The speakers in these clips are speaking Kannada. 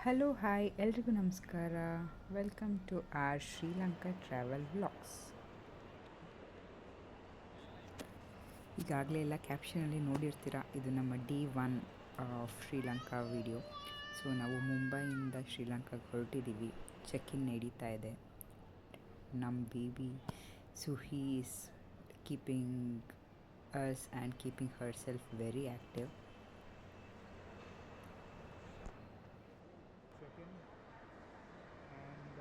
ಹಲೋ ಹಾಯ್ ಎಲ್ರಿಗೂ ನಮಸ್ಕಾರ. Welcome to our Sri Lanka travel vlogs. ಈಗಾಗಲೇ ಎಲ್ಲ ಕ್ಯಾಪ್ಷನಲ್ಲಿ ನೋಡಿರ್ತೀರ, ಇದು ನಮ್ಮ D1 ಶ್ರೀಲಂಕಾ ವಿಡಿಯೋ. ಸೊ ನಾವು ಮುಂಬೈಯಿಂದ ಶ್ರೀಲಂಕಾಗೆ ಹೊರಟಿದ್ದೀವಿ. ಚೆಕ್ ಇನ್ ನಡೀತಾ ಇದೆ. ನಮ್ಮ baby Suhi is keeping us and keeping herself very active. Check-in and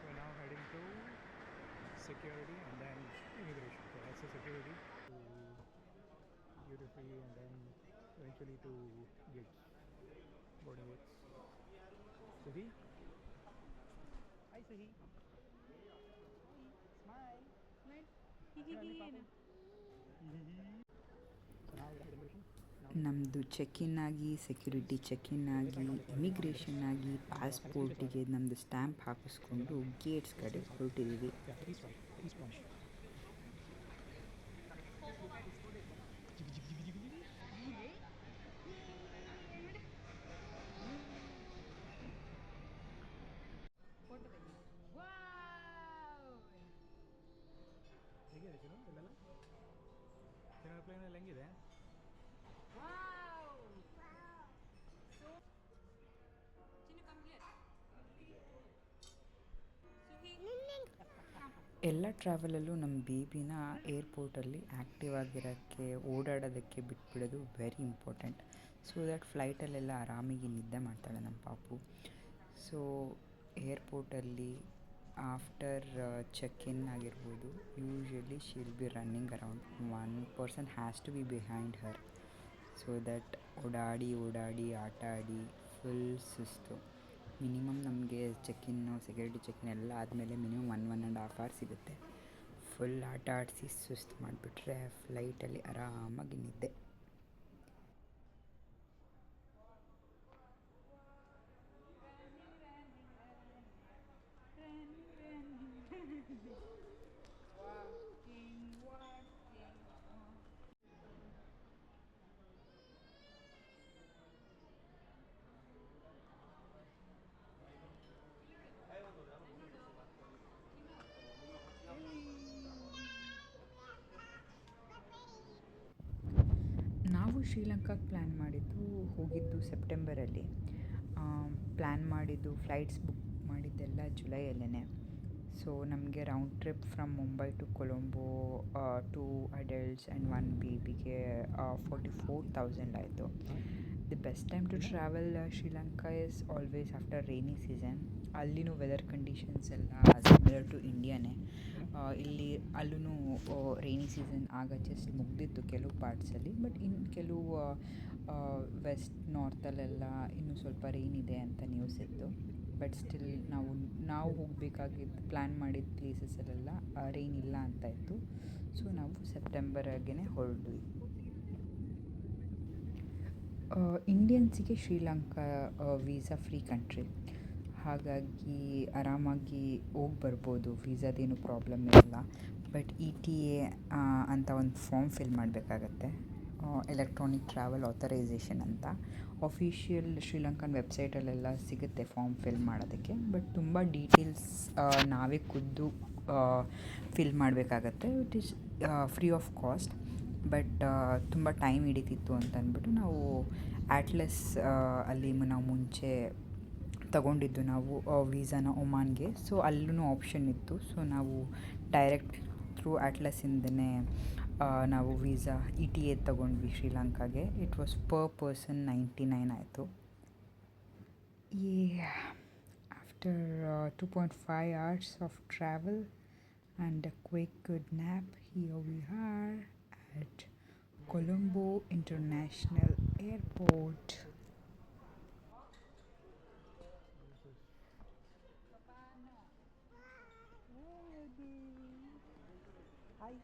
we're now heading to security and then immigration. So that's the security to duty free and then eventually to gates, boarding gates. Suhi? Hi Suhi. Smile. Smile. So now we're at immigration. ನಮ್ಮದು ಚೆಕ್-ಇನ್ ಆಗಿ, ಸೆಕ್ಯೂರಿಟಿ ಚೆಕ್-ಇನ್ ಆಗಿ, ಇಮಿಗ್ರೇಷನ್ ಆಗಿ, ಪಾಸ್ಪೋರ್ಟಿಗೆ ನಮ್ಮದು ಸ್ಟ್ಯಾಂಪ್ ಹಾಕಿಸ್ಕೊಂಡು ಗೇಟ್ಸ್ ಕಡೆ ಹೊರಟಿದ್ದೀವಿ. Yeah, East Point. ಹೇಗಿದೆ ಚಿನ್ನು ಇಲ್ಲೆಲ್ಲ? ಚಿನ್ನು ಪ್ಲೇನಲ್ಲಿ ಹೆಂಗಿದೆ? ಎಲ್ಲ ಟ್ರಾವೆಲಲ್ಲೂ ನಮ್ಮ ಬೇಬಿನ ಏರ್ಪೋರ್ಟಲ್ಲಿ ಆ್ಯಕ್ಟಿವ್ ಆಗಿರೋಕ್ಕೆ, ಓಡಾಡೋದಕ್ಕೆ ಬಿಟ್ಬಿಡೋದು ವೆರಿ ಇಂಪಾರ್ಟೆಂಟ್. ಸೊ ದ್ಯಾಟ್ ಫ್ಲೈಟಲ್ಲೆಲ್ಲ ಆರಾಮಾಗಿ ನಿದ್ದೆ ಮಾಡ್ತಾಳೆ ನಮ್ಮ ಪಾಪು. ಸೊ ಏರ್ಪೋರ್ಟಲ್ಲಿ ಆಫ್ಟರ್ ಚೆಕ್-ಇನ್ ಆಗಿರ್ಬೋದು, usually she will be running around. One person has to be behind her, so that ಓಡಾಡಿ ಆಟ ಆಡಿ ಫುಲ್ ಸುಸ್ತು. ಮಿನಿಮಮ್ ನಮಗೆ ಚೆಕ್-ಇನ್ನು, ಸೆಕ್ಯೂರಿಟಿ ಚೆಕ್-ಇನ್ ಎಲ್ಲ ಆದಮೇಲೆ ಮಿನಿಮಮ್ 1.5 hour ಸಿಗುತ್ತೆ. ಫುಲ್ ಆಟ ಆಡಿಸಿ ಸುಸ್ತು ಮಾಡಿಬಿಟ್ರೆ ಫ್ಲೈಟಲ್ಲಿ ಆರಾಮಾಗಿ ನಿದ್ದೆ. ನಾವು ಶ್ರೀಲಂಕಾಗೆ ಪ್ಲ್ಯಾನ್ ಹೋಗಿದ್ದು ಸೆಪ್ಟೆಂಬರಲ್ಲಿ. ಪ್ಲ್ಯಾನ್ ಮಾಡಿದ್ದು, ಫ್ಲೈಟ್ಸ್ ಬುಕ್ ಮಾಡಿದ್ದೆಲ್ಲ ಜುಲೈಯಲ್ಲೇ. ಸೊ ನಮಗೆ round trip from Mumbai to Colombo, 2 adults and 1 ಬೇಬಿಗೆ 44,000 ಆಯಿತು. The best time to travel Sri Lanka is always after rainy season. ಅಲ್ಲಿನೂ ವೆದರ್ ಕಂಡೀಷನ್ಸ್ ಎಲ್ಲ ಸಿಮಿಲರ್ ಟು ಇಂಡಿಯಾನೇ. ಅಲ್ಲೂ ರೈನಿ ಸೀಸನ್ ಆಗ ಜಸ್ಟ್ ಮುಗ್ದಿತ್ತು ಕೆಲವು ಪಾರ್ಟ್ಸಲ್ಲಿ, ಬಟ್ ಇನ್ನು ಕೆಲವು ವೆಸ್ಟ್ ನಾರ್ತಲ್ಲೆಲ್ಲ ಇನ್ನೂ ಸ್ವಲ್ಪ ರೈನ್ ಇದೆ ಅಂತ ನ್ಯೂಸ್ ಇತ್ತು. ಬಟ್ ಸ್ಟಿಲ್ ನಾವು ಹೋಗಬೇಕಾಗಿದ್ದು, ಪ್ಲ್ಯಾನ್ ಮಾಡಿದ ಪ್ಲೇಸಸಲ್ಲೆಲ್ಲ ರೈನ್ ಇಲ್ಲ ಅಂತ ಇತ್ತು. ಸೊ ನಾವು ಸೆಪ್ಟೆಂಬರ್ಗೆ ಹೊರಟ್ವಿ. ಇಂಡಿಯನ್ಸಿಗೆ ಶ್ರೀಲಂಕಾ ವೀಸಾ ಫ್ರೀ ಕಂಟ್ರಿ, ಹಾಗಾಗಿ ಆರಾಮಾಗಿ ಹೋಗಿ ಬರ್ಬೋದು, ವೀಸಾದೇನು ಪ್ರಾಬ್ಲಮ್ ಇರಲ್ಲ. ಬಟ್ ETA ಅಂತ ಒಂದು ಫಾರ್ಮ್ ಫಿಲ್ ಮಾಡಬೇಕಾಗತ್ತೆ, ಎಲೆಕ್ಟ್ರಾನಿಕ್ ಟ್ರಾವೆಲ್ ಆಥರೈಸೇಷನ್ ಅಂತ. ಅಫಿಷಿಯಲ್ ಶ್ರೀಲಂಕನ್ ವೆಬ್ಸೈಟಲ್ಲೆಲ್ಲ ಸಿಗುತ್ತೆ ಫಾರ್ಮ್ ಫಿಲ್ ಮಾಡೋದಕ್ಕೆ. ಬಟ್ ತುಂಬ ಡೀಟೇಲ್ಸ್ ನಾವೇ ಖುದ್ದು ಫಿಲ್ ಮಾಡಬೇಕಾಗತ್ತೆ. It is free of cost. But ತುಂಬ ಟೈಮ್ ಹಿಡಿತಿತ್ತು ಅಂತ ಅಂದ್ಬಿಟ್ಟು ನಾವು ಆಟ್ಲಸ್ ಅಲ್ಲಿ ನಾವು ಮುಂಚೆ ತಗೊಂಡಿದ್ದು ನಾವು ವೀಸಾನ ಒಮಾನ್ಗೆ. ಸೊ ಅಲ್ಲೂ ಆಪ್ಷನ್ ಇತ್ತು. ಸೊ ನಾವು ಡೈರೆಕ್ಟ್ ಥ್ರೂ ಆಟ್ಲಸ್ಸಿಂದನೇ ನಾವು ವೀಸಾ ETA ತಗೊಂಡ್ವಿ ಶ್ರೀಲಂಕಾಗೆ. ಇಟ್ ವಾಸ್ ಪರ್ ಪರ್ಸನ್ 99 ಆಯಿತು. After 2.5 hours of travel and a quick good nap, here we are at Colombo International Airport. Hi.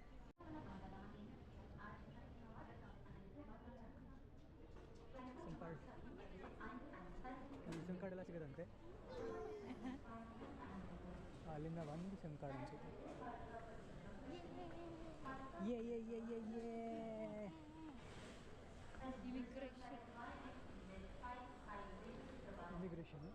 Sim card ಎಲ್ಲ ಸಿಗೋದಂತೆ. ಅಲ್ಲಿಂದ ಒಂದು ಸಿಮ್ ಕಾರ್ಡ್ ಅನಿಸುತ್ತೆ. Immigration immigration.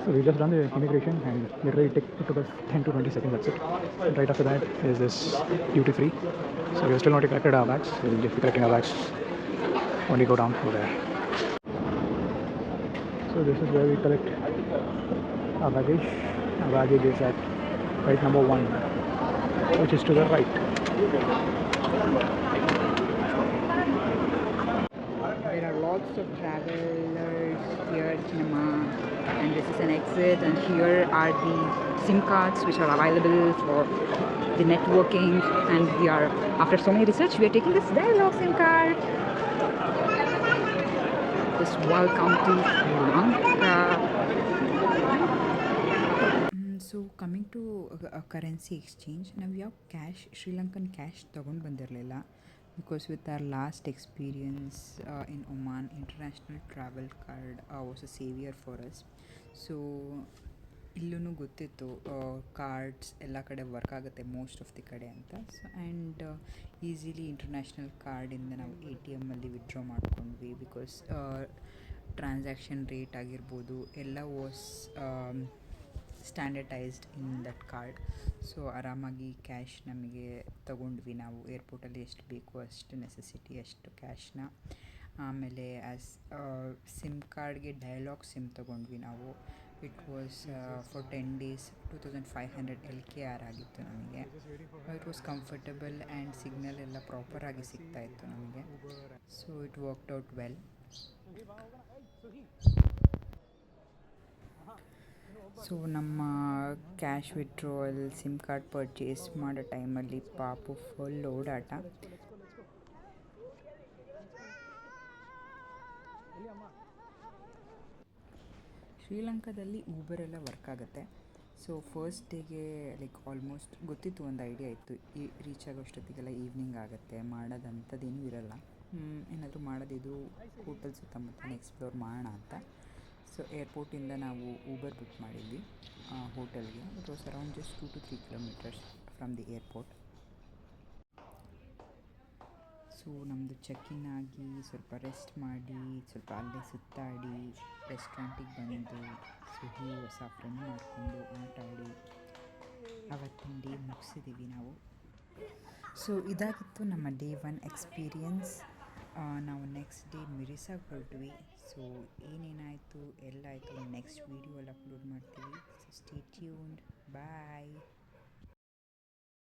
So we just done the immigration and literally it took us 10 to 20 seconds, that's it. And right after that is this duty free. So we have still not collected our bags. We'll just be collecting our bags when we go down over there. So this is where we collect our baggage. Our baggage is at right number 1, which is to the right. There are lots of travelers here in Oman, and this is an exit, and here are the SIM cards which are available for the networking, and we are, after so many research, we are taking this Dialog SIM card. Just welcome to Sri Lanka. So coming to currency exchange, ನಾವು ಯಾವ ಕ್ಯಾಶ್ ಶ್ರೀಲಂಕನ್ ಕ್ಯಾಶ್ ತೊಗೊಂಡು ಬಂದಿರಲಿಲ್ಲ, because with our last experience in Oman, international travel card was a savior for us. So ಇಲ್ಲೂ ಗೊತ್ತಿತ್ತು ಕಾರ್ಡ್ಸ್ ಎಲ್ಲ ಕಡೆ ವರ್ಕ್ ಆಗುತ್ತೆ ಮೋಸ್ಟ್ ಆಫ್ ದಿ ಕಡೆ ಅಂತ. ಸೊ ಆ್ಯಂಡ್ ಈಸಿಲಿ ಇಂಟರ್ನ್ಯಾಷನಲ್ ಕಾರ್ಡಿಂದ ನಾವು ಎ ಟಿ ಎಮ್ಮಲ್ಲಿ ವಿಡ್ರಾ ಮಾಡ್ಕೊಂಡ್ವಿ, ಬಿಕಾಸ್ ಟ್ರಾನ್ಸಾಕ್ಷನ್ ರೇಟ್ ಆಗಿರ್ಬೋದು ಎಲ್ಲ was standardised in that card. So ಆರಾಮಾಗಿ ಕ್ಯಾಶ್ ನಮಗೆ ತಗೊಂಡ್ವಿ ನಾವು ಏರ್ಪೋರ್ಟಲ್ಲಿ ಎಷ್ಟು ಬೇಕು ಅಷ್ಟು ನೆಸೆಸಿಟಿ ಅಷ್ಟು ಕ್ಯಾಶ್ನ. ಆಮೇಲೆ ಆ್ಯಸ್ ಸಿಮ್ ಕಾರ್ಡ್ಗೆ ಡೈಲಾಗ್ ಸಿಮ್ ತೊಗೊಂಡ್ವಿ ನಾವು. It was for 10 days 2500 LKR ಆಗಿತ್ತು ನಮಗೆ. It was comfortable and signal ಎಲ್ಲ ಪ್ರಾಪರಾಗಿ ಸಿಗ್ತಾಯಿತ್ತು ನಮಗೆ. So it worked out well. So ನಮ್ಮ cash withdrawal SIM card purchase ಮಾಡೋ ಟೈಮಲ್ಲಿ ಪಾಪು ಫುಲ್ ಓಡಾಟ. ಶ್ರೀಲಂಕಾದಲ್ಲಿ ಊಬರ್ ಎಲ್ಲ ವರ್ಕ್ ಆಗುತ್ತೆ. ಸೊ ಫಸ್ಟ್ ಡೇಗೆ ಲೈಕ್ ಆಲ್ಮೋಸ್ಟ್ ಗೊತ್ತಿತ್ತು, ಒಂದು ಐಡಿಯಾ ಇತ್ತು, ರೀಚ್ ಆಗೋಷ್ಟೊತ್ತಿಗೆಲ್ಲ ಈವ್ನಿಂಗ್ ಆಗುತ್ತೆ, ಮಾಡೋದಂಥದ್ದೇನೂ ಇರಲ್ಲ, ಏನಾದರೂ ಮಾಡೋದಿದು ಹೋಟೆಲ್ ಸುತ್ತಮುತ್ತನೇ ಎಕ್ಸ್ಪ್ಲೋರ್ ಮಾಡೋಣ ಅಂತ. ಸೊ ಏರ್ಪೋರ್ಟಿಂದ ನಾವು ಊಬರ್ ಬುಕ್ ಮಾಡಿದ್ವಿ ಹೋಟೆಲ್ಗೆ. It was around just 2 to 3 kilometers from the airport. So ನಮ್ಮದು ಚೆಕ್-ಇನ್ ಆಗಿ ಸ್ವಲ್ಪ ರೆಸ್ಟ್ ಮಾಡಿ ಸ್ವಲ್ಪ ಅಲ್ಲೇ ಸುತ್ತಾಡಿ ರೆಸ್ಟೋರೆಂಟಿಗೆ ಬಂದು ಸುಗಿ ಹೊಸ ಫ್ರೆಂಡ್ ಮಾಡಿಕೊಂಡು ಆಟ ಆಡಿ ಅವತ್ತಿನ ಡೇ ಮುಗಿಸಿದ್ದೀವಿ ನಾವು. ಸೊ ಇದಾಗಿತ್ತು ನಮ್ಮ ಡೇ 1 ಎಕ್ಸ್ಪೀರಿಯನ್ಸ್. ನಾವು ನೆಕ್ಸ್ಟ್ ಡೇ ಮಿರಿಸಾಗಿ ಹೊರಟ್ವಿ. ಸೊ ಏನೇನಾಯಿತು ಎಲ್ಲಾಯಿತು ನೆಕ್ಸ್ಟ್ ವೀಡಿಯೋಲ್ಲಿ ಅಪ್ಲೋಡ್ ಮಾಡ್ತೀವಿ. So stay tuned. ಬಾಯ್.